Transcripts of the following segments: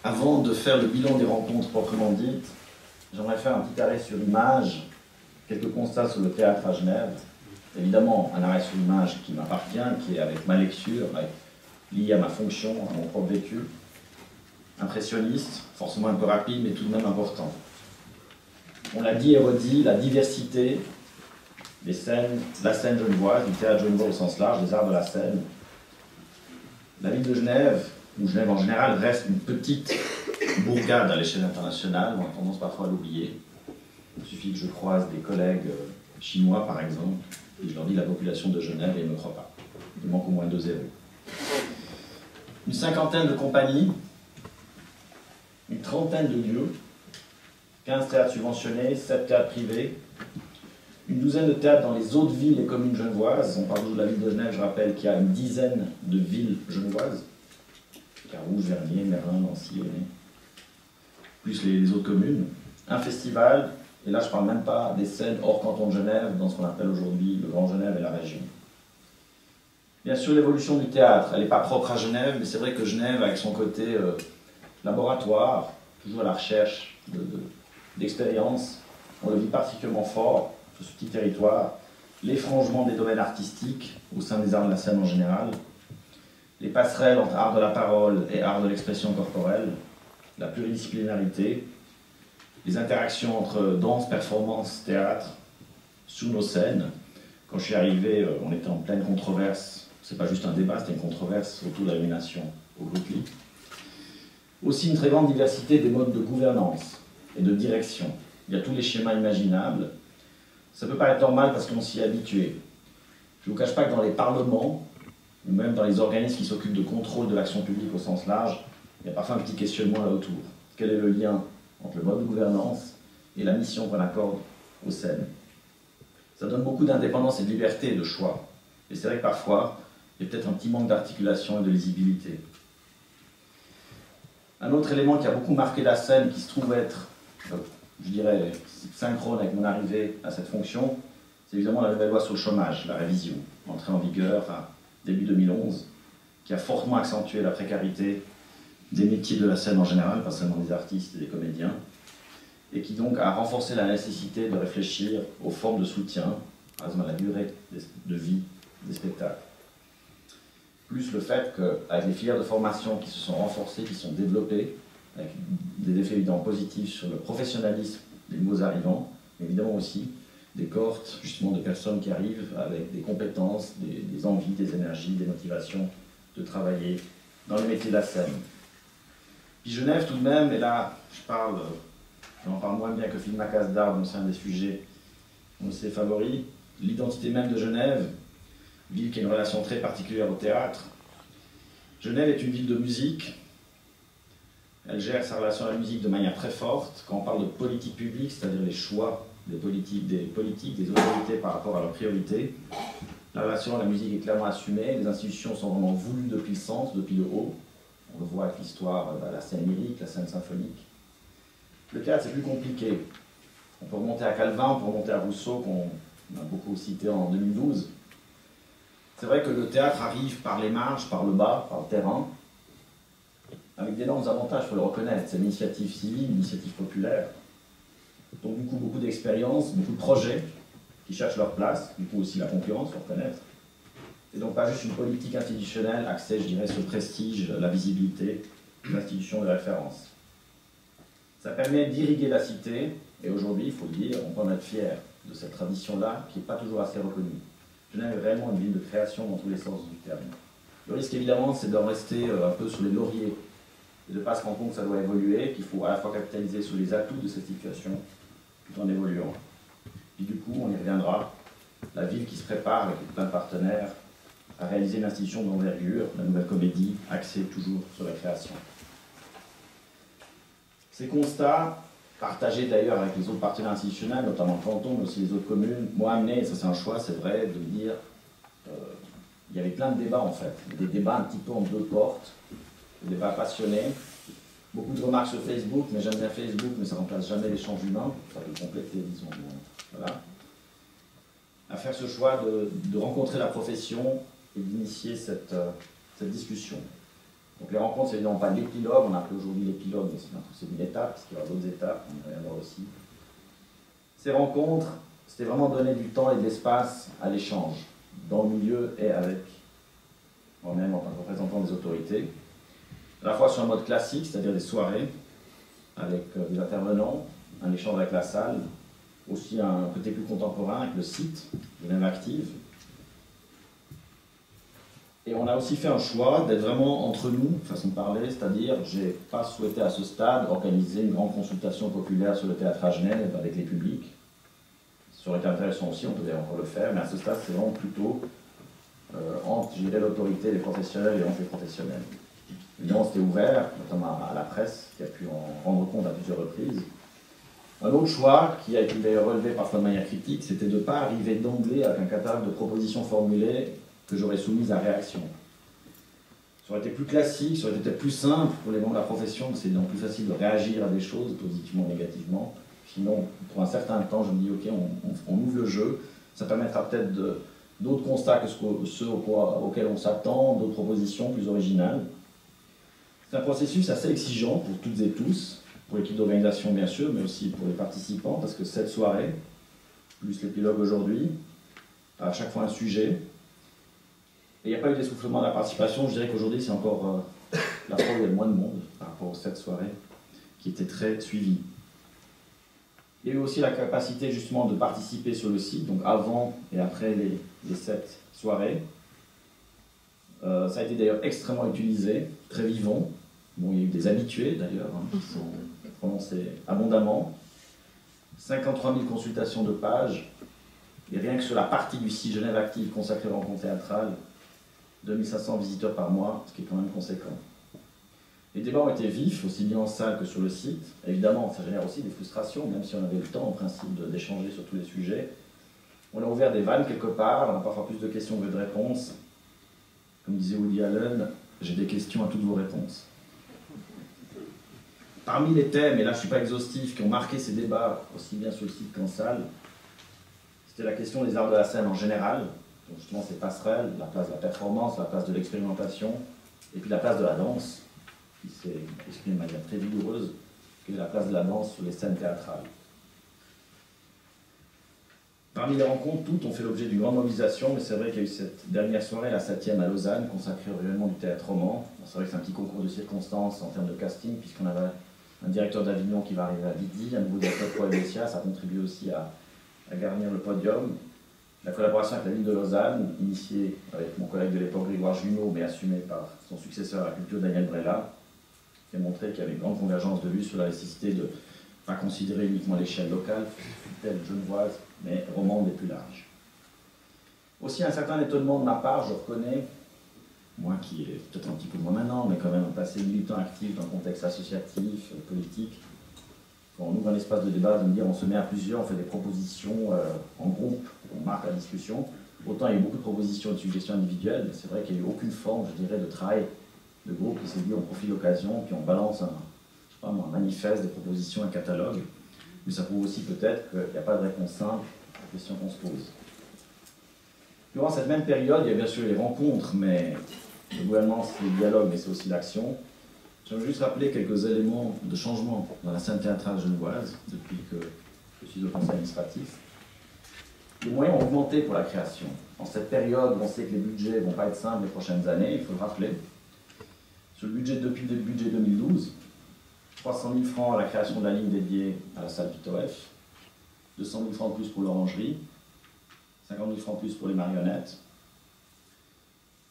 Avant de faire le bilan des rencontres proprement dites, j'aimerais faire un petit arrêt sur image, quelques constats sur le théâtre à Genève. Évidemment, un arrêt sur image qui m'appartient, qui est avec ma lecture, lié à ma fonction, à mon propre vécu. Impressionniste, forcément un peu rapide, mais tout de même important. On l'a dit et redit, la diversité des scènes, la scène genevoise, du théâtre genevois au sens large, des arts de la scène. La ville de Genève, ou Genève en général, reste une petite bourgade à l'échelle internationale, on a tendance parfois à l'oublier. Il suffit que je croise des collègues chinois, par exemple, et je leur dis la population de Genève et ils ne me croient pas. Il manque au moins 2 zéros. Une cinquantaine de compagnies, une trentaine de lieux, 15 théâtres subventionnés, 7 théâtres privés, une douzaine de théâtres dans les autres villes et communes genevoises. On parle de la ville de Genève, je rappelle qu'il y a une dizaine de villes genevoises. Carouge, Vernier, Mérin, Nancy, Lyonnais, plus les autres communes. Un festival, et là je ne parle même pas des scènes hors canton de Genève, dans ce qu'on appelle aujourd'hui le Grand Genève et la région. Bien sûr, l'évolution du théâtre, elle n'est pas propre à Genève, mais c'est vrai que Genève, avec son côté laboratoire, toujours à la recherche d'expériences, on le vit particulièrement fort sur ce petit territoire. L'effrangement des domaines artistiques au sein des arts de la scène en général, les passerelles entre art de la parole et art de l'expression corporelle, la pluridisciplinarité, les interactions entre danse, performance, théâtre, sous nos scènes. Quand je suis arrivé, on était en pleine controverse, c'est pas juste un débat, c'était une controverse autour de la nomination au Groupie. Aussi une très grande diversité des modes de gouvernance et de direction. Il y a tous les schémas imaginables. Ça peut paraître normal parce qu'on s'y est habitué. Je ne vous cache pas que dans les parlements, ou même dans les organismes qui s'occupent de contrôle de l'action publique au sens large, il y a parfois un petit questionnement là autour. Quel est le lien entre le mode de gouvernance et la mission qu'on accorde aux scènes? Ça donne beaucoup d'indépendance et de liberté de choix. Et c'est vrai que parfois, il y a peut-être un petit manque d'articulation et de lisibilité. Un autre élément qui a beaucoup marqué la scène, qui se trouve être, je dirais, synchrone avec mon arrivée à cette fonction, c'est évidemment la nouvelle loi sur le chômage, la révision, entrée en vigueur début 2011, qui a fortement accentué la précarité des métiers de la scène en général, pas seulement des artistes et des comédiens, et qui donc a renforcé la nécessité de réfléchir aux formes de soutien, par exemple à la durée de vie des spectacles. Plus le fait qu'avec les filières de formation qui se sont renforcées, qui sont développées, avec des effets évidemment positifs sur le professionnalisme des nouveaux arrivants, mais évidemment aussi des cohortes justement de personnes qui arrivent avec des compétences, des envies, des énergies, des motivations de travailler dans les métiers de la scène. Puis Genève tout de même, et là j'en parle moins bien que Philippe Macasdar, dont c'est un des sujets de ses favoris, l'identité même de Genève, ville qui a une relation très particulière au théâtre. Genève est une ville de musique. Elle gère sa relation à la musique de manière très forte. Quand on parle de politique publique, c'est-à-dire les choix des politiques, des autorités par rapport à leurs priorités, la relation à la musique est clairement assumée. Les institutions sont vraiment voulues depuis le centre, depuis le haut. On le voit avec l'histoire, la scène lyrique, la scène symphonique. Le théâtre, c'est plus compliqué. On peut remonter à Calvin, on peut remonter à Rousseau, qu'on a beaucoup cité en 2012. C'est vrai que le théâtre arrive par les marges, par le bas, par le terrain, avec d'énormes avantages, il faut le reconnaître. C'est l'initiative civile, l'initiative populaire. Donc du coup, beaucoup d'expériences, beaucoup de projets qui cherchent leur place, du coup aussi la concurrence, il faut reconnaître. Et donc pas juste une politique institutionnelle axée, je dirais, sur le prestige, la visibilité, l'institution de référence. Ça permet d'irriguer la cité, et aujourd'hui, il faut le dire, on peut en être fier de cette tradition-là, qui n'est pas toujours assez reconnue. Genève est vraiment une ville de création dans tous les sens du terme. Le risque, évidemment, c'est de rester un peu sur les lauriers et de ne pas se rendre compte que ça doit évoluer, qu'il faut à la fois capitaliser sur les atouts de cette situation tout en évoluant. Puis du coup, on y reviendra, la ville qui se prépare avec plein de partenaires à réaliser une institution d'envergure, la Nouvelle Comédie, axée toujours sur la création. Ces constats, partagés d'ailleurs avec les autres partenaires institutionnels, notamment le canton, mais aussi les autres communes, m'ont amené, et ça c'est un choix, c'est vrai, de me dire, il y avait plein de débats en fait, des débats un petit peu en 2 portes, des débats passionnés, beaucoup de remarques sur Facebook, mais j'aime bien Facebook, mais ça ne remplace jamais l'échange humain, ça peut compléter, disons, voilà. À faire ce choix de rencontrer la profession et d'initier cette discussion. Donc les rencontres, c'est évidemment pas l'épilogue, on a appelé aujourd'hui l'épilogue, mais c'est une étape, parce qu'il y aura d'autres étapes, on va y voir aussi. Ces rencontres, c'était vraiment donner du temps et de l'espace à l'échange, dans le milieu et avec moi-même en tant que représentant des autorités, à la fois sur un mode classique, c'est-à-dire des soirées, avec des intervenants, un échange avec la salle, aussi un côté plus contemporain avec le site, Genève Active. Et on a aussi fait un choix d'être vraiment entre nous, façon de parler, c'est-à-dire je n'ai pas souhaité à ce stade organiser une grande consultation populaire sur le théâtre à Genève avec les publics. Ça aurait été intéressant aussi, on peut encore le faire, mais à ce stade c'est vraiment plutôt entre, je dirais, l'autorité, les professionnels et entre les professionnels. Évidemment c'était ouvert, notamment à la presse, qui a pu en rendre compte à plusieurs reprises. Un autre choix, qui a été d'ailleurs relevé parfois de manière critique, c'était de ne pas arriver d'emblée avec un catalogue de propositions formulées que j'aurais soumises à réaction. Ça aurait été plus classique, ça aurait été peut-être plus simple pour les membres de la profession, c'est donc plus facile de réagir à des choses, positivement ou négativement. Sinon, pour un certain temps, je me dis, ok, on ouvre le jeu, ça permettra peut-être d'autres constats que ceux auxquels on s'attend, d'autres propositions plus originales. C'est un processus assez exigeant pour toutes et tous, pour l'équipe d'organisation bien sûr, mais aussi pour les participants, parce que cette soirée, plus l'épilogue aujourd'hui, à chaque fois un sujet. Et il n'y a pas eu d'essoufflement de la participation, je dirais qu'aujourd'hui c'est encore la fois où il y a le moins de monde par rapport aux 7 soirées, qui étaient très suivies. Il y a eu aussi la capacité justement de participer sur le site, donc avant et après les 7 soirées. Ça a été d'ailleurs extrêmement utilisé, très vivant. Bon, il y a eu des habitués d'ailleurs, qui sont prononcés abondamment. 53 000 consultations de pages, et rien que sur la partie du site Genève Active consacrée aux rencontres théâtrales, 2500 visiteurs par mois, ce qui est quand même conséquent. Les débats ont été vifs, aussi bien en salle que sur le site. Évidemment, ça génère aussi des frustrations, même si on avait le temps, en principe, d'échanger sur tous les sujets. On a ouvert des vannes quelque part, on a parfois plus de questions que de réponses. Comme disait Woody Allen, j'ai des questions à toutes vos réponses. Parmi les thèmes, et là je ne suis pas exhaustif, qui ont marqué ces débats, aussi bien sur le site qu'en salle, c'était la question des arts de la scène en général, donc justement ces passerelles, la place de la performance, la place de l'expérimentation, et puis la place de la danse, qui s'est exprimée de manière très vigoureuse, qui est la place de la danse sur les scènes théâtrales. Parmi les rencontres, toutes ont fait l'objet d'une grande mobilisation, mais c'est vrai qu'il y a eu cette dernière soirée, la 7e à Lausanne, consacrée au rayonnement du théâtre roman. C'est vrai que c'est un petit concours de circonstances en termes de casting, puisqu'on avait un directeur d'Avignon qui va arriver à midi, un nouveau directeur pour Helvetia, ça contribue aussi à garnir le podium. La collaboration avec la ville de Lausanne, initiée avec mon collègue de l'époque Grégoire Junot, mais assumée par son successeur à la culture Daniel Brella, qui a montré qu'il y avait une grande convergence de vues sur la nécessité de ne pas considérer uniquement l'échelle locale, telle genevoise, mais romande et plus large. Aussi un certain étonnement de ma part, je reconnais, moi qui est peut-être un petit peu moins maintenant, mais quand même un passé militant actif dans le contexte associatif, politique, quand on ouvre un espace de débat, de me dire on se met à plusieurs, on fait des propositions en groupe, on marque la discussion. Autant il y a eu beaucoup de propositions et de suggestions individuelles, mais c'est vrai qu'il n'y a eu aucune forme, je dirais, de travail de groupe qui s'est dit on profite de l'occasion, puis on balance un manifeste, des propositions, un catalogue. Mais ça prouve aussi peut-être qu'il n'y a pas de réponse simple aux questions qu'on se pose. Durant cette même période, il y a bien sûr les rencontres, mais le gouvernement c'est le dialogue, mais c'est aussi l'action. J'aimerais juste rappeler quelques éléments de changement dans la scène théâtrale genevoise depuis que je suis au conseil administratif. Les moyens ont augmenté pour la création. En cette période, on sait que les budgets ne vont pas être simples les prochaines années, il faut le rappeler. Sur le budget depuis le budget 2012, 300 000 francs à la création de la ligne dédiée à la salle Pitoef, 200 000 francs de plus pour l'orangerie, 50 000 francs de plus pour les marionnettes.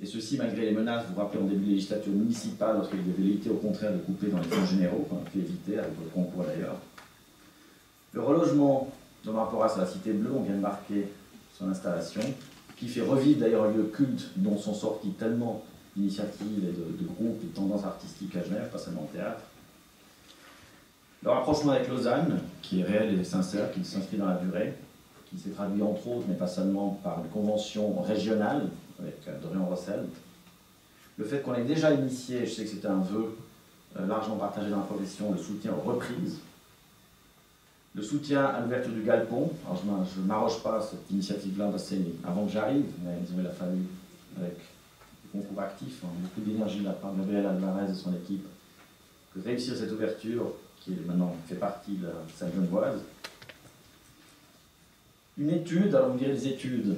Et ceci malgré les menaces, vous vous rappelez en début de législature municipale, lorsqu'il y avait velléité au contraire de couper dans les fonds généraux, qu'on a pu éviter avec votre concours d'ailleurs. Le relogement de Maporas à la Cité Bleue, on vient de marquer son installation, qui fait revivre d'ailleurs un lieu culte dont sont sortis tellement d'initiatives et de groupes et de tendances artistiques à Genève, pas seulement au théâtre. Le rapprochement avec Lausanne, qui est réel et sincère, qui s'inscrit dans la durée, qui s'est traduit entre autres, mais pas seulement, par des conventions régionales avec Dorian Rossel. Le fait qu'on ait déjà initié, je sais que c'était un vœu largement partagé dans la profession, le soutien aux reprises, le soutien à l'ouverture du Galpon. Alors je ne m'arroge pas cette initiative-là, c'est avant que j'arrive, mais disons, il a fallu, avec concours actif, hein, beaucoup d'énergie de la part de Gabriel Alvarez et son équipe, que réussir cette ouverture, qui maintenant fait partie de la salle genevoise. Une étude, alors vous direz des études.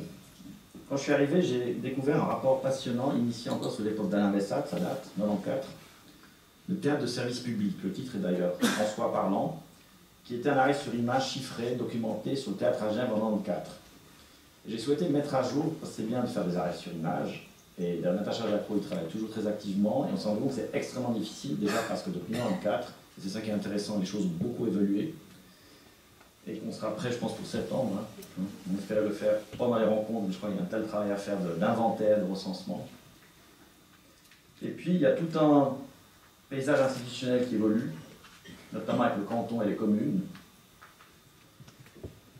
Quand je suis arrivé, j'ai découvert un rapport passionnant, initié encore sous l'époque d'Alain Bessac, ça date, 94, le théâtre de service public, le titre est d'ailleurs François Parlant, qui était un arrêt sur image chiffré, documenté sur le théâtre à Gênes en 94. J'ai souhaité le mettre à jour, parce que c'est bien de faire des arrêts sur image, et Natacha Jacquot, il travaille toujours très activement, et on s'est rendu compte que c'est extrêmement difficile, déjà parce que depuis 94, et c'est ça qui est intéressant, les choses ont beaucoup évolué, et qu'on sera prêt, je pense, pour septembre. Hein. On espérait le faire pendant les rencontres, mais je crois qu'il y a un tel travail à faire d'inventaire, de recensement. Et puis, il y a tout un paysage institutionnel qui évolue, notamment avec le canton et les communes.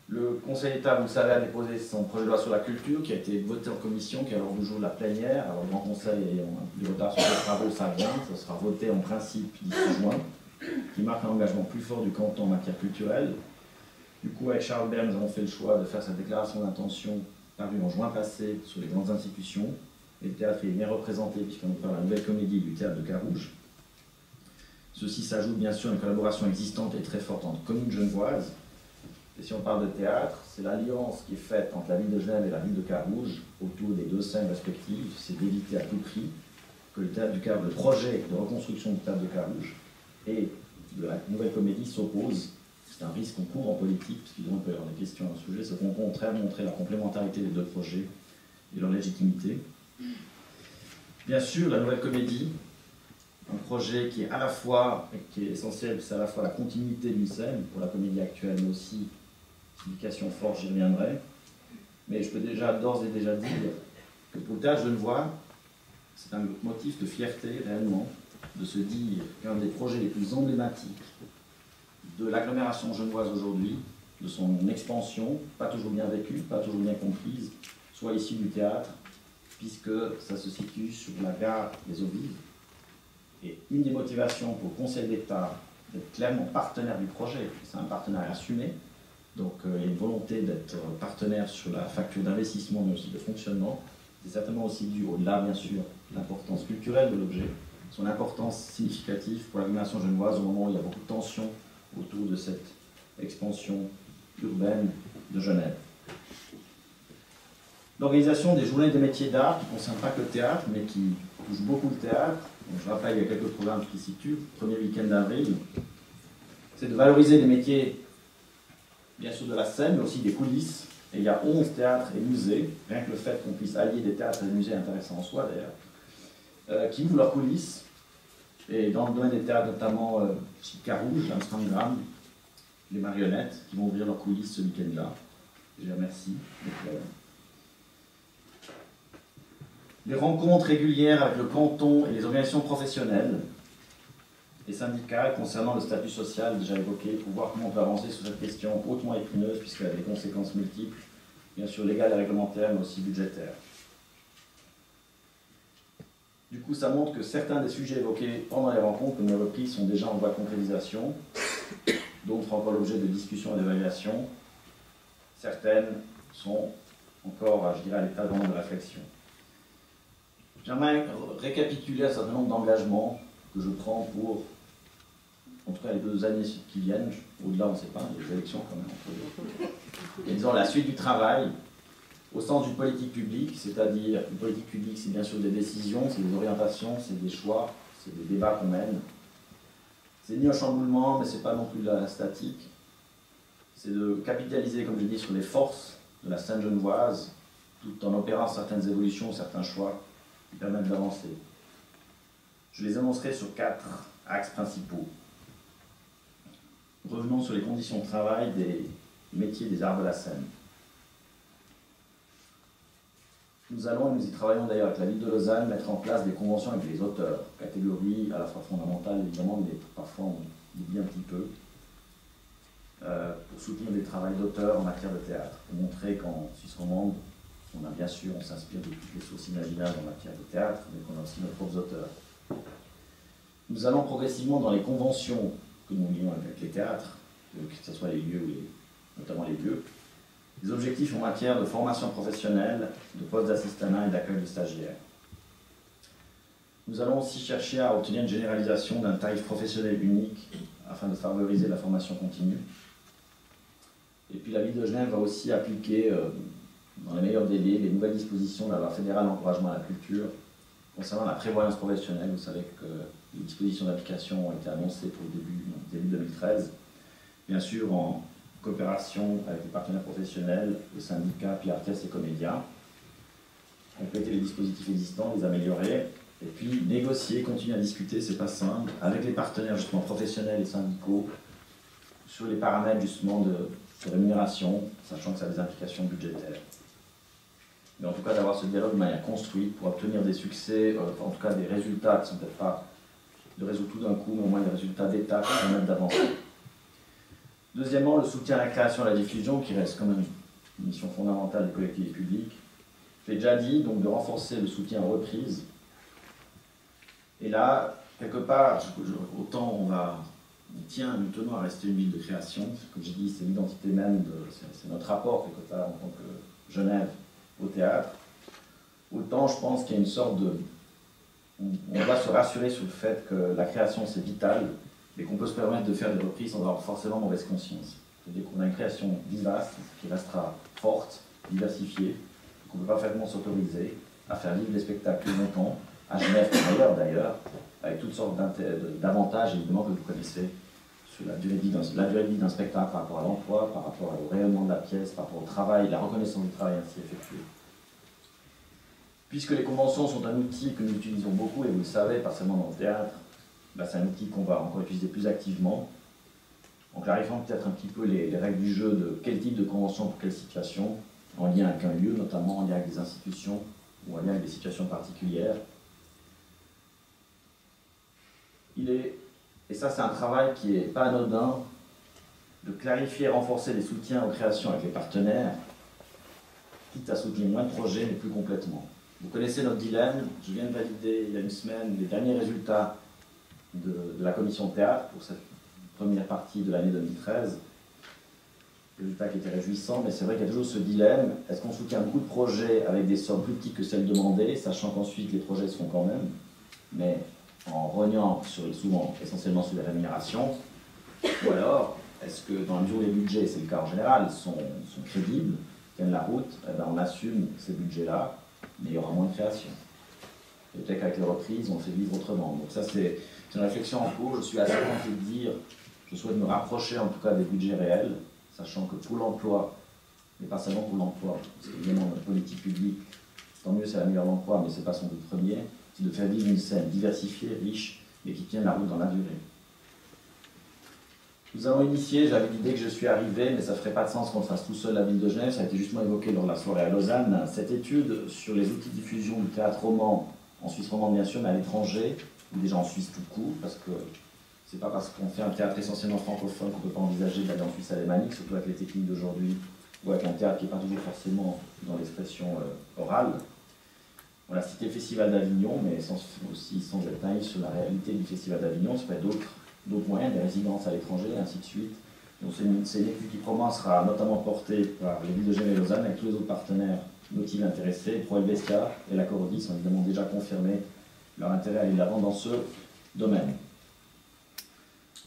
Le Conseil d'État, vous le savez, a déposé son projet de loi sur la culture, qui a été voté en commission, qui est alors le jour de la plénière. Alors, le Grand Conseil ayant du retard sur les travaux, ça vient, ça sera voté en principe d'ici juin, qui marque un engagement plus fort du canton en matière culturelle. Du coup, avec Charles Bert, nous avons fait le choix de faire cette déclaration d'intention parue en juin passé sur les grandes institutions. Et le théâtre est bien représenté, puisqu'on nous parle de la nouvelle comédie du théâtre de Carouge. Ceci s'ajoute bien sûr à une collaboration existante et très forte entre communes genevoises. Et si on parle de théâtre, c'est l'alliance qui est faite entre la ville de Genève et la ville de Carouge, autour des deux scènes respectives. C'est d'éviter à tout prix que le théâtre du Carouge, le projet de reconstruction du théâtre de Carouge et de la nouvelle comédie s'opposent. C'est un risque qu'on court en politique, parce qu'il peut y avoir des questions à ce sujet, c'est qu'au contraire montrer la complémentarité des deux projets et leur légitimité. Bien sûr, la nouvelle comédie, un projet qui est à la fois, et qui est essentiel, c'est à la fois la continuité d'une scène pour la comédie actuelle, mais aussi signification forte, j'y reviendrai. Mais je peux déjà, d'ores et déjà dire que pour le théâtre genevois, c'est un motif de fierté réellement, de se dire qu'un des projets les plus emblématiques de l'agglomération genevoise aujourd'hui, de son expansion, pas toujours bien vécue, pas toujours bien comprise, soit ici du théâtre, puisque ça se situe sur la gare des Eaux-Vives. Et une des motivations pour le Conseil d'État d'être clairement partenaire du projet, c'est un partenariat assumé, donc il y a une volonté d'être partenaire sur la facture d'investissement, mais aussi de fonctionnement. C'est certainement aussi dû, au-delà bien sûr, de l'importance culturelle de l'objet, son importance significative pour l'agglomération genevoise au moment où il y a beaucoup de tensions autour de cette expansion urbaine de Genève. L'organisation des journées des métiers d'art, qui ne concerne pas que le théâtre, mais qui touche beaucoup le théâtre. Donc, je rappelle, il y a quelques programmes qui s'y situent. Premier week-end d'avril, c'est de valoriser les métiers, bien sûr de la scène, mais aussi des coulisses. Et il y a 11 théâtres et musées, rien que le fait qu'on puisse allier des théâtres et des musées intéressants en soi d'ailleurs, qui ouvrent leurs coulisses. Et dans le domaine des théâtres, notamment chez Carouge, Amsterdam, les marionnettes, qui vont ouvrir leurs coulisses ce week-end-là. Je les remercie. Les rencontres régulières avec le canton et les organisations professionnelles et syndicales concernant le statut social déjà évoqué, pour voir comment on peut avancer sur cette question hautement épineuse, puisqu'elle a des conséquences multiples, bien sûr légales et réglementaires, mais aussi budgétaires. Du coup, ça montre que certains des sujets évoqués pendant les rencontres, comme les reprises, sont déjà en voie de concrétisation. D'autres font encore l'objet de discussions et d'évaluations. Certaines sont encore, je dirais, à l'état de réflexion. J'aimerais récapituler un certain nombre d'engagements que je prends pour, en tout cas, les 2 années qui viennent. Au-delà, on ne sait pas, il y a des élections quand même. Et disons, la suite du travail, au sens d'une politique publique, c'est-à-dire une politique publique, c'est bien sûr des décisions, c'est des orientations, c'est des choix, c'est des débats qu'on mène. C'est ni un chamboulement, mais ce n'est pas non plus de la statique. C'est de capitaliser, comme je dis, sur les forces de la scène genevoise, tout en opérant certaines évolutions, certains choix qui permettent d'avancer. Je les annoncerai sur 4 axes principaux. Revenons sur les conditions de travail des métiers des arts de la scène. Nous allons, et nous y travaillons d'ailleurs avec la ville de Lausanne, mettre en place des conventions avec les auteurs, catégorie à la fois fondamentale évidemment, mais parfois on oublie un petit peu, pour soutenir des travaux d'auteurs en matière de théâtre, pour montrer qu'en Suisse romande, on a bien sûr, on s'inspire de toutes les sources imaginables en matière de théâtre, mais qu'on a aussi nos propres auteurs. Nous allons progressivement dans les conventions que nous lions avec les théâtres, que ce soit les lieux, notamment les lieux, des objectifs en matière de formation professionnelle, de postes d'assistanat et d'accueil de stagiaires. Nous allons aussi chercher à obtenir une généralisation d'un tarif professionnel unique afin de favoriser la formation continue. Et puis la ville de Genève va aussi appliquer, dans les meilleurs délais, les nouvelles dispositions de la loi fédérale d'encouragement à la culture concernant la prévoyance professionnelle. Vous savez que les dispositions d'application ont été annoncées pour le début 2013, bien sûr en coopération avec les partenaires professionnels, le syndicat, Piartes et Comédia, compléter les dispositifs existants, les améliorer, et puis négocier, continuer à discuter, c'est pas simple, avec les partenaires justement professionnels et syndicaux sur les paramètres justement de rémunération, sachant que ça a des implications budgétaires. Mais en tout cas d'avoir ce dialogue de manière construite pour obtenir des succès, en tout cas des résultats qui ne sont peut-être pas de résoudre tout d'un coup, mais au moins des résultats d'étape qui permettent d'avancer. Deuxièmement, le soutien à la création et à la diffusion, qui reste quand même une mission fondamentale des collectivités publiques. Je l'ai déjà dit, donc de renforcer le soutien aux reprises. Et là, quelque part, autant nous tenons à rester une ville de création, comme j'ai dit, c'est l'identité même, c'est notre rapport quelque part en tant que Genève au théâtre, autant je pense qu'il y a une sorte de... On doit se rassurer sur le fait que la création c'est vital, et qu'on peut se permettre de faire des reprises sans avoir forcément mauvaise conscience. C'est-à-dire qu'on a une création vivace, qui restera forte, diversifiée, qu'on ne peut pas facilement s'autoriser à faire vivre les spectacles plus longtemps, à Genève comme ailleurs d'ailleurs, avec toutes sortes d'avantages évidemment que vous connaissez sur la durée de vie d'un spectacle par rapport à l'emploi, par rapport au rayonnement de la pièce, par rapport au travail, la reconnaissance du travail ainsi effectué. Puisque les conventions sont un outil que nous utilisons beaucoup, et vous le savez, pas seulement dans le théâtre, c'est un outil qu'on va encore utiliser plus activement, en clarifiant peut-être un petit peu les règles du jeu de quel type de convention pour quelle situation, en lien avec un lieu, notamment en lien avec des institutions ou en lien avec des situations particulières. Et ça c'est un travail qui n'est pas anodin, de clarifier et renforcer les soutiens aux créations avec les partenaires, quitte à soutenir moins de projets mais plus complètement. Vous connaissez notre dilemme, je viens de valider il y a une semaine les derniers résultats de la commission de théâtre pour cette première partie de l'année 2013. Résultat qui était réjouissant, mais c'est vrai qu'il y a toujours ce dilemme. Est-ce qu'on soutient beaucoup de projets avec des sommes plus petites que celles demandées, sachant qu'ensuite les projets se font quand même, mais en rognant souvent essentiellement sur les rémunérations, ou alors est-ce que dans la mesure où les budgets, c'est le cas en général, sont crédibles, tiennent la route, eh ben on assume ces budgets-là, mais il y aura moins de création. Et peut-être qu'avec les reprises, on fait vivre autrement. Donc ça c'est une réflexion en cours, je suis assez tenté de dire, je souhaite me rapprocher en tout cas des budgets réels, sachant que pour l'emploi, mais pas seulement pour l'emploi, parce qu'évidemment notre politique publique, tant mieux c'est la meilleure l'emploi, mais ce n'est pas son but premier, c'est de faire vivre une scène diversifiée, riche, mais qui tienne la route dans la durée. Nous avons initié, j'avais l'idée que je suis arrivé, mais ça ne ferait pas de sens qu'on le fasse tout seul, la ville de Genève, ça a été justement évoqué lors de la soirée à Lausanne, cette étude sur les outils de diffusion du théâtre roman, en Suisse romande bien sûr, mais à l'étranger, ou déjà en Suisse tout court, parce que c'est pas parce qu'on fait un théâtre essentiellement francophone qu'on ne peut pas envisager d'aller en Suisse alémanique, surtout avec les techniques d'aujourd'hui, ou avec un théâtre qui n'est pas toujours forcément dans l'expression orale. On a cité le Festival d'Avignon, mais aussi sans être naïf sur la réalité du Festival d'Avignon, ça peut être d'autres moyens, des résidences à l'étranger, et ainsi de suite. Donc c'est une étude qui sera notamment portée par les villes de Genève et Lausanne, avec tous les autres partenaires motivés intéressés. Pro Helvetia et la Corodis ont évidemment déjà confirmé leur intérêt à aller de l'avant dans ce domaine.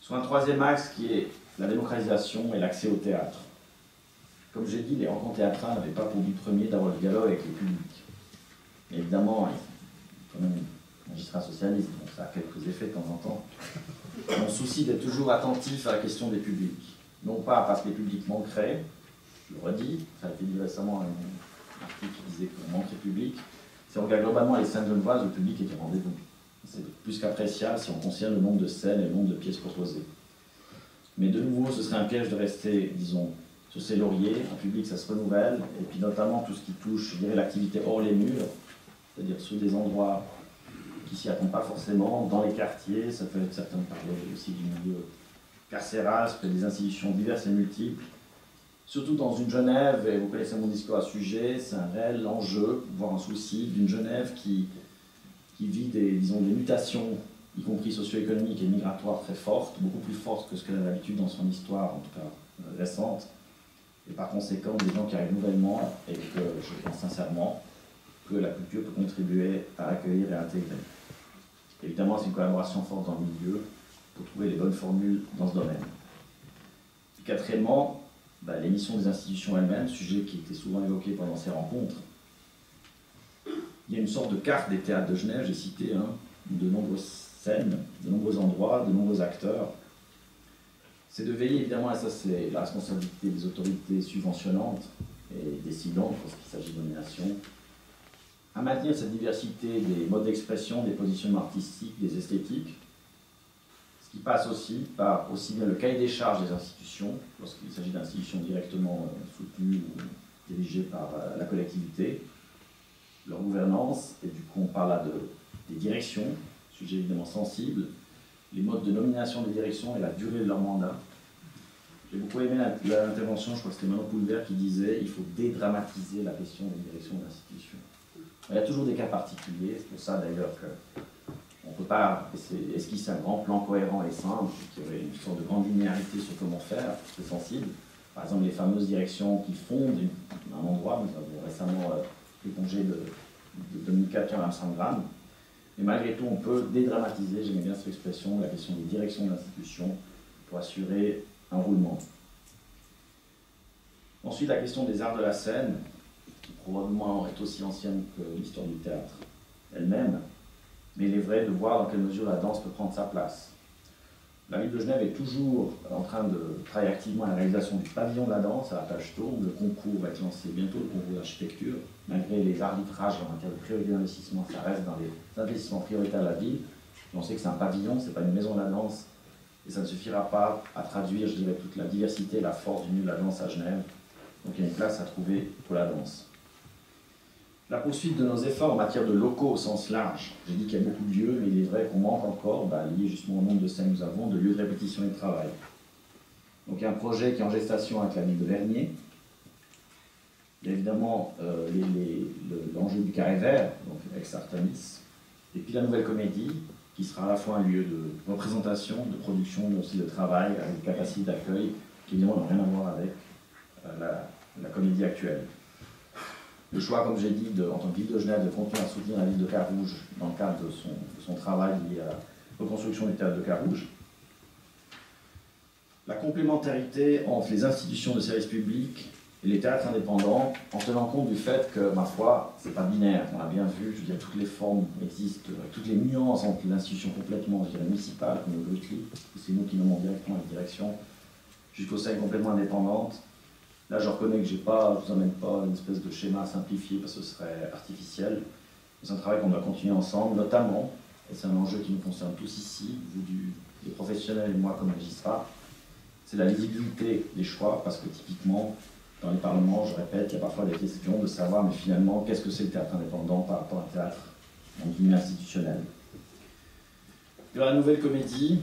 Sur un troisième axe qui est la démocratisation et l'accès au théâtre. Comme j'ai dit, les rencontres théâtrales n'avaient pas pour but premier d'avoir le dialogue avec le public. Mais évidemment, il faut quand même un magistrat socialiste, donc ça a quelques effets de temps en temps. Mon souci d'être toujours attentif à la question des publics. Non pas parce que les publics manqueraient, je le redis, ça a été dit récemment un article qui disait qu'on manquait de public. Si on regarde globalement les scènes genevoises, le public est au rendez-vous. C'est plus qu'appréciable si on considère le nombre de scènes et le nombre de pièces proposées. Mais de nouveau, ce serait un piège de rester, disons, sur ses lauriers. Un public, ça se renouvelle, et puis notamment tout ce qui touche, je dirais, l'activité hors les murs, c'est-à-dire sur des endroits qui s'y attendent pas forcément, dans les quartiers, ça peut être certains parler aussi du milieu carcéral, ça peut être des institutions diverses et multiples. Surtout dans une Genève, et vous connaissez mon discours à ce sujet, c'est un réel enjeu, voire un souci, d'une Genève qui vit des mutations, y compris socio-économiques et migratoires très fortes, beaucoup plus fortes que ce qu'elle a d'habitude dans son histoire, en tout cas récente. Et par conséquent, des gens qui arrivent nouvellement, et que je pense sincèrement que la culture peut contribuer à accueillir et à intégrer. Évidemment, c'est une collaboration forte dans le milieu pour trouver les bonnes formules dans ce domaine. Et quatrièmement, les missions des institutions elles-mêmes, sujet qui était souvent évoqué pendant ces rencontres. Il y a une sorte de carte des théâtres de Genève, j'ai cité, de nombreuses scènes, de nombreux endroits, de nombreux acteurs. C'est de veiller, évidemment, et ça c'est la responsabilité des autorités subventionnantes et décidantes lorsqu'il s'agit de nomination, à maintenir cette diversité des modes d'expression, des positionnements artistiques, des esthétiques, ce qui passe aussi par aussi bien le cahier des charges des institutions, lorsqu'il s'agit d'institutions directement soutenues ou dirigées par la collectivité, leur gouvernance, et du coup on parle là des directions, sujet évidemment sensible, les modes de nomination des directions et la durée de leur mandat. J'ai beaucoup aimé l'intervention, je crois que c'était Manon Poulvert qui disait il faut dédramatiser la question des directions d'institutions. Il y a toujours des cas particuliers, c'est pour ça d'ailleurs qu'on ne peut pas esquisser un grand plan cohérent et simple, qui aurait une sorte de grande linéarité sur comment faire, c'est sensible. Par exemple, les fameuses directions qui fondent un endroit, nous avons récemment le congé de Dominique Capien à Amsterdam. Mais malgré tout, on peut dédramatiser, j'aimais bien cette expression, la question des directions d'institutions pour assurer un roulement. Ensuite, la question des arts de la scène, qui probablement est aussi ancienne que l'histoire du théâtre elle-même, mais il est vrai de voir dans quelle mesure la danse peut prendre sa place. La ville de Genève est toujours en train de travailler activement à la réalisation du pavillon de la danse à la page tourne. Le concours va être lancé bientôt, le concours d'architecture. Malgré les arbitrages en matière de priorité d'investissement, ça reste dans les investissements prioritaires de la ville. On sait que c'est un pavillon, ce n'est pas une maison de la danse, et ça ne suffira pas à traduire, je dirais, toute la diversité et la force du milieu de la danse à Genève. Donc il y a une place à trouver pour la danse. La poursuite de nos efforts en matière de locaux au sens large. J'ai dit qu'il y a beaucoup de lieux, mais il est vrai qu'on manque encore, lié justement au nombre de scènes que nous avons, de lieux de répétition et de travail. Donc il y a un projet qui est en gestation avec la ville de Vernier. Il y a évidemment l'enjeu du carré vert, donc ex-Artemis, et puis la nouvelle comédie, qui sera à la fois un lieu de représentation, de production, mais aussi de travail, avec des capacités d'accueil, qui évidemment n'ont rien à voir avec la comédie actuelle. Le choix, comme j'ai dit, en tant que ville de Genève, de continuer à soutenir la ville de Carouge dans le cadre de son travail lié à la reconstruction du théâtre de Carouge. La complémentarité entre les institutions de service public et les théâtres indépendants, en tenant compte du fait que, ma foi, c'est pas binaire. On l'a bien vu, je veux dire, toutes les formes existent, toutes les nuances entre l'institution complètement, je dirais, municipale, comme le Brutli, c'est nous qui nommons directement la direction, jusqu'aux scènes complètement indépendantes. Là, je reconnais que je ne vous amène pas une espèce de schéma simplifié parce que ce serait artificiel. C'est un travail qu'on doit continuer ensemble, notamment, et c'est un enjeu qui nous concerne tous ici, vous les professionnels et moi comme magistrat, c'est la lisibilité des choix, parce que typiquement, dans les parlements, je répète, il y a parfois des questions de savoir, mais finalement, qu'est-ce que c'est le théâtre indépendant par rapport à un théâtre institutionnel. Il y aura la nouvelle comédie,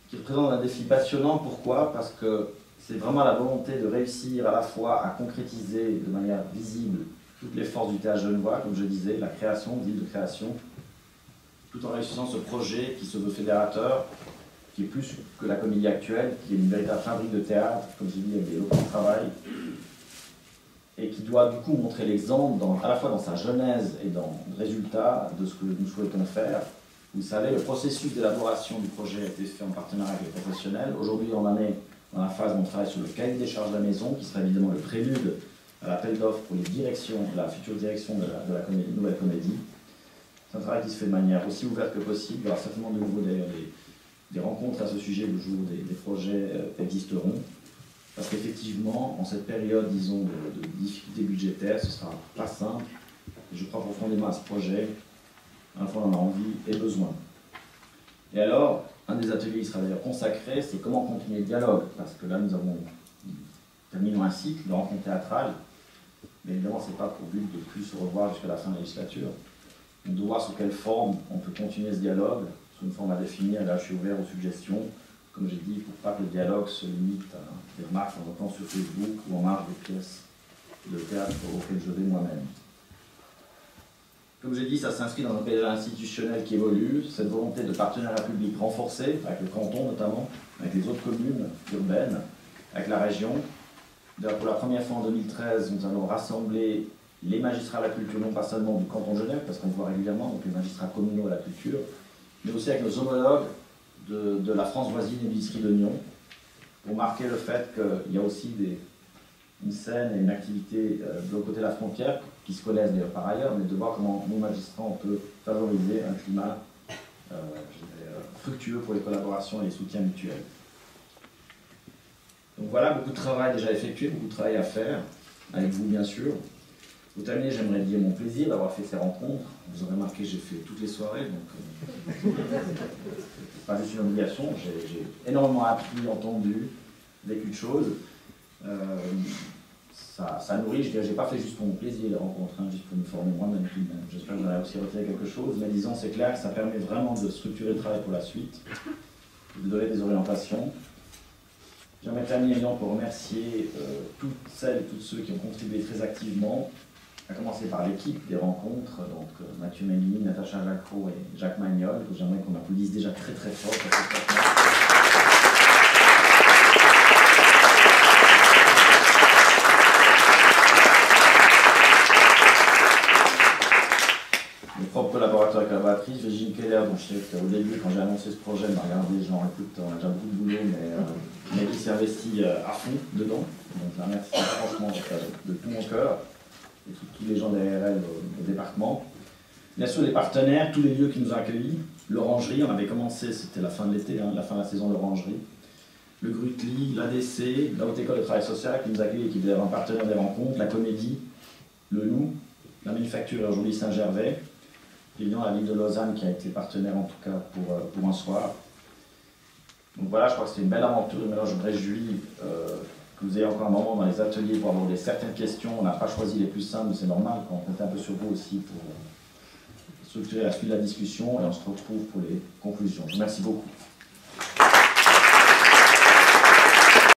qui représente un défi passionnant. Pourquoi? Parce que c'est vraiment la volonté de réussir à la fois à concrétiser de manière visible toutes les forces du théâtre genevois, comme je disais, la création, ville de création, tout en réussissant ce projet qui se veut fédérateur, qui est plus que la comédie actuelle, qui est une véritable fabrique de théâtre, comme j'ai dit, avec des locaux de travail, et qui doit du coup montrer l'exemple, à la fois dans sa genèse et dans le résultat de ce que nous souhaitons faire. Vous savez, le processus d'élaboration du projet a été fait en partenariat avec les professionnels. Aujourd'hui, on en est dans la phase où on travaille sur le cahier des charges de la maison, qui sera évidemment le prélude à l'appel d'offres pour les directions, la future direction de la nouvelle comédie. C'est un travail qui se fait de manière aussi ouverte que possible. Il y aura certainement de nouveau des rencontres à ce sujet le jour où des projets existeront. Parce qu'effectivement, en cette période, disons, de difficultés budgétaires, ce ne sera pas simple. Et je crois profondément à ce projet. À la fois, on en a envie et besoin. Et alors, un des ateliers qui sera d'ailleurs consacré, c'est comment continuer le dialogue. Parce que là, nous avons terminé un cycle de rencontres théâtrales. Mais évidemment, ce n'est pas pour but de plus se revoir jusqu'à la fin de la législature. On doit voir sous quelle forme on peut continuer ce dialogue, sous une forme à définir. Et là, je suis ouvert aux suggestions. Comme j'ai dit, pour pas que le dialogue se limite à des remarques en entend sur Facebook ou en marge des pièces de théâtre auxquelles je vais moi-même. Comme j'ai dit, ça s'inscrit dans un paysage institutionnel qui évolue, cette volonté de partenariat public renforcé, avec le canton notamment, avec les autres communes urbaines, avec la région. Pour la première fois en 2013, nous allons rassembler les magistrats à la culture, non pas seulement du canton Genève, parce qu'on voit régulièrement donc les magistrats communaux à la culture, mais aussi avec nos homologues de la France voisine et de l'Isserie de Nyon, pour marquer le fait qu'il y a aussi une scène et une activité de l'autre côté de la frontière, qui se connaissent d'ailleurs par ailleurs, mais de voir comment nous, magistrats, on peut favoriser un climat fructueux pour les collaborations et les soutiens mutuels. Donc voilà, beaucoup de travail déjà effectué, beaucoup de travail à faire, avec vous bien sûr. Pour terminer, j'aimerais dire mon plaisir d'avoir fait ces rencontres. Vous aurez remarqué que j'ai fait toutes les soirées, donc c'est pas juste une obligation. J'ai énormément appris, entendu, vécu de choses. Ça nourrit, je dirais, j'ai pas fait juste pour mon plaisir les rencontres, hein, juste pour me former moi-même tout de même. J'espère que vous allez aussi retirer quelque chose, mais disons, c'est clair que ça permet vraiment de structurer le travail pour la suite, de donner des orientations. J'aimerais terminer pour remercier toutes celles et tous ceux qui ont contribué très activement, à commencer par l'équipe des rencontres, donc Mathieu Méline, Natacha Jacquot et Jacques Magnol, que j'aimerais qu'on applaudisse déjà très très fort. Mes propres collaborateurs et collaboratrices, Virginie Keller, dont je sais qu'au début, quand j'ai annoncé ce projet, elle m'a regardé, genre, écoute, on a déjà beaucoup de boulot, mais qui s'est investi à fond dedans. Donc je la remercie franchement de tout mon cœur, et tous les gens derrière elle au département. Bien sûr, les partenaires, tous les lieux qui nous ont accueillis, l'Orangerie, on avait commencé, c'était la fin de l'été, hein, la fin de la saison de l'Orangerie, le Grutli, l'ADC, la Haute École de Travail Social qui nous accueille et qui devait avoir un partenaire des rencontres, la Comédie, le Loup, la Manufacture et aujourd'hui Saint-Gervais, évidemment la ville de Lausanne qui a été partenaire en tout cas pour un soir. Donc voilà, je crois que c'était une belle aventure et maintenant je me réjouis que vous ayez encore un moment dans les ateliers pour aborder certaines questions. On n'a pas choisi les plus simples, mais c'est normal, quand on compte un peu sur vous aussi pour structurer la suite de la discussion et on se retrouve pour les conclusions. Je vous remercie beaucoup.